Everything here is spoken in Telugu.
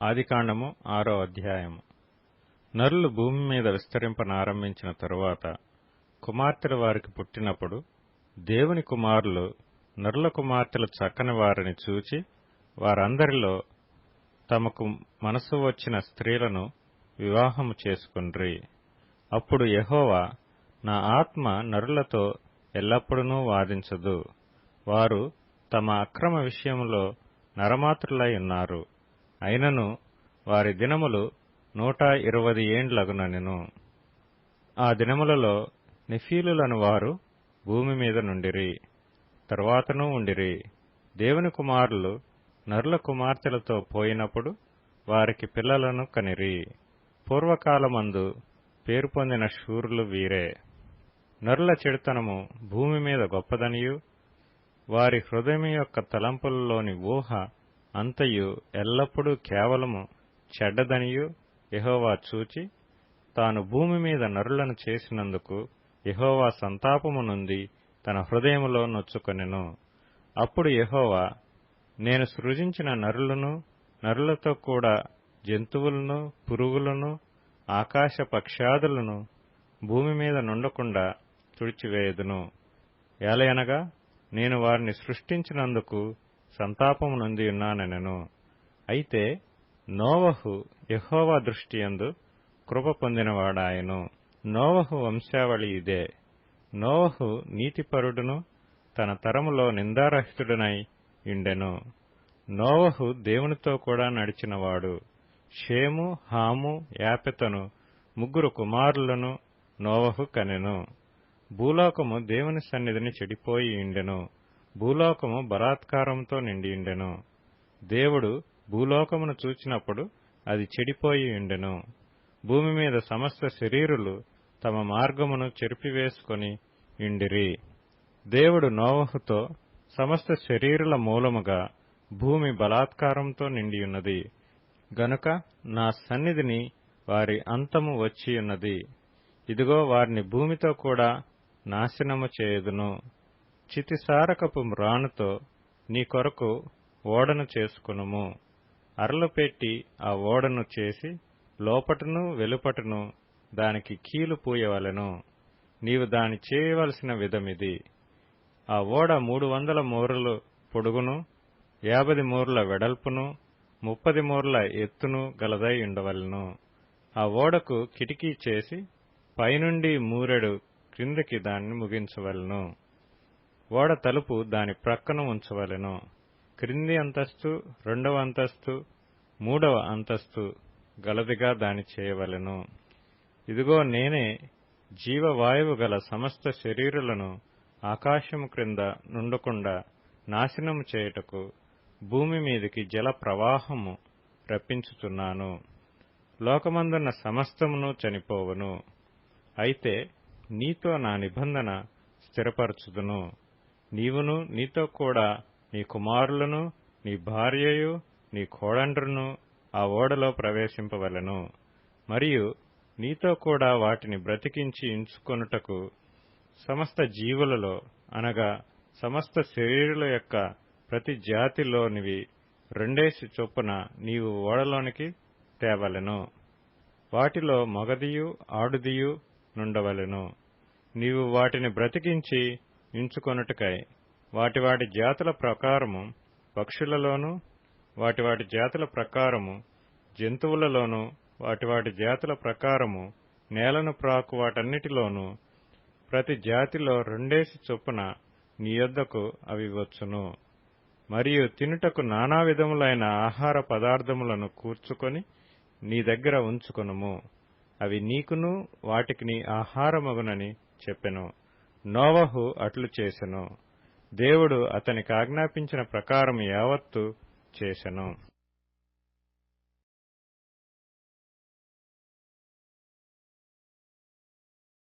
ఆదికాండము 6వ అధ్యాయము. నరులు భూమి మీద విస్తరింపనారంభించిన తరువాత కుమార్తెలు వారికి పుట్టినప్పుడు దేవుని కుమారులు నరుల కుమార్తెలు చక్కని వారిని చూచి వారందరిలో తమకు మనసు వచ్చిన స్త్రీలను వివాహము చేసుకొండ్రి. అప్పుడు యెహోవా, నా ఆత్మ నరులతో ఎల్లప్పుడూ వాదించదు. వారు తమ అక్రమ విషయములో నరమాత్రులై ఉన్నారు. అయినను వారి దినములు 120 ఏండ్లగునెను. ఆ దినములలో నెఫీలులను వారు భూమి మీద నుండిరి, తరువాతనూ ఉండిరి. దేవుని కుమారులు నరుల కుమార్తెలతో పోయినప్పుడు వారికి పిల్లలను కనిరి. పూర్వకాలమందు పేరు పొందిన శూరులు వీరే. నరుల చెడుతనము భూమి మీద గొప్పదనియు వారి హృదయం యొక్క తలంపులలోని ఊహ అంతయు ఎల్లప్పుడూ కేవలము చెడ్డదనియు యెహోవా చూచి తాను భూమి మీద నరులను చేసినందుకు యెహోవా సంతాపము నుండి తన హృదయములో నొచ్చుకొనెను. అప్పుడు యెహోవా, నేను సృజించిన నరులను, నరులతో కూడా జంతువులను, పురుగులను, ఆకాశ పక్షాదులను భూమి మీద నుండకుండా తుడిచివేయుదును. ఏలయనగా నేను వారిని సృష్టించినందుకు సంతాపము నొంది ఉన్నానెనెను. అయితే నోవహు యెహోవా దృష్టియందు కృప పొందినవాడాయెను. నోవహు వంశావళి ఇదే. నోవహు నీతిపరుడును తన తరములో నిందారహితుడనై యుండెను. నోవహు దేవునితో కూడా నడిచినవాడు. షేము, హాము, యాపెతను 3 కుమారులను నోవహు కనెను. భూలోకము దేవుని సన్నిధిని చెడిపోయి యుండెను. భూలోకము బలాత్కారంతో నిండియుండెను. దేవుడు భూలోకమును చూచినప్పుడు అది చెడిపోయి యుండెను. భూమి మీద సమస్త శరీరులు తమ మార్గమును చెరిపివేసుకొని యుండిరి. దేవుడు నోవహుతో, సమస్త శరీరుల మూలముగా భూమి బలాత్కారంతో నిండియున్నది గనుక నా సన్నిధిని వారి అంతము వచ్చియున్నది. ఇదిగో వారిని భూమితో కూడా నాశనము చేయుదును. చితిసారకపు మ్రానుతో నీ కొరకు ఓడను చేసుకొనుము. అరలు పెట్టి ఆ ఓడను చేసి లోపటను వెలుపటను దానికి కీలు పూయవలెను. నీవు దాని చేయవలసిన విధమిది. ఆ ఓడ 300 మూరలు పొడుగును, 50 మూరల వెడల్పును, 30 మూరల ఎత్తును గలదై ఉండవలెను. ఆ ఓడకు కిటికీ చేసి పైనుండి మూరెడు క్రిందికి దాన్ని ముగించవలెను. ఓడ తలుపు దాని ప్రక్కన ఉంచవలెను. క్రింది అంతస్తు, 2వ అంతస్తు, 3వ అంతస్తు గలదిగా దాని చేయవలెను. ఇదిగో నేనే జీవవాయువు గల సమస్త శరీరులను ఆకాశము క్రింద నుండకుండా నాశనము చేయుటకు భూమి మీదికి జల ప్రవాహము రప్పించుచున్నాను. లోకమందున్న సమస్తమును చనిపోవును. అయితే నీతో నా నిబంధన స్థిరపరచుదును. నీవును నీతో కూడా నీ కుమారులను, నీ భార్యయు, నీ కోడండ్రును ఆ ఓడలో ప్రవేశింపవలెను. మరియు నీతో కూడా వాటిని బ్రతికించి ఉంచుకొనుటకు సమస్త జీవులలో, అనగా సమస్త శరీరుల యొక్క ప్రతి జాతిలోనివి 2 చొప్పున నీవు ఓడలోనికి తేవలెను. వాటిలో మగదియు ఆడుదియు నుండవలెను. నీవు వాటిని బ్రతికించి ఉంచుకొనుటకై వాటి వాటి జాతుల ప్రకారము పక్షులలోను, వాటి వాటి జాతుల ప్రకారము జంతువులలోను, వాటి వాటి జాతుల ప్రకారము నేలను ప్రాకు వాటన్నిటిలోనూ ప్రతి జాతిలో 2 చొప్పున నీ యొద్దకు అవి వచ్చును. మరియు తినుటకు నానా విధములైన ఆహార పదార్థములను కూర్చుకొని నీ దగ్గర ఉంచుకొనుము. అవి నీకును వాటికి నీ ఆహారమగునని చెప్పెను. నోవహు అట్లు చేసెను. దేవుడు అతనికి ఆజ్ఞాపించిన ప్రకారం యావత్తు చేసెను.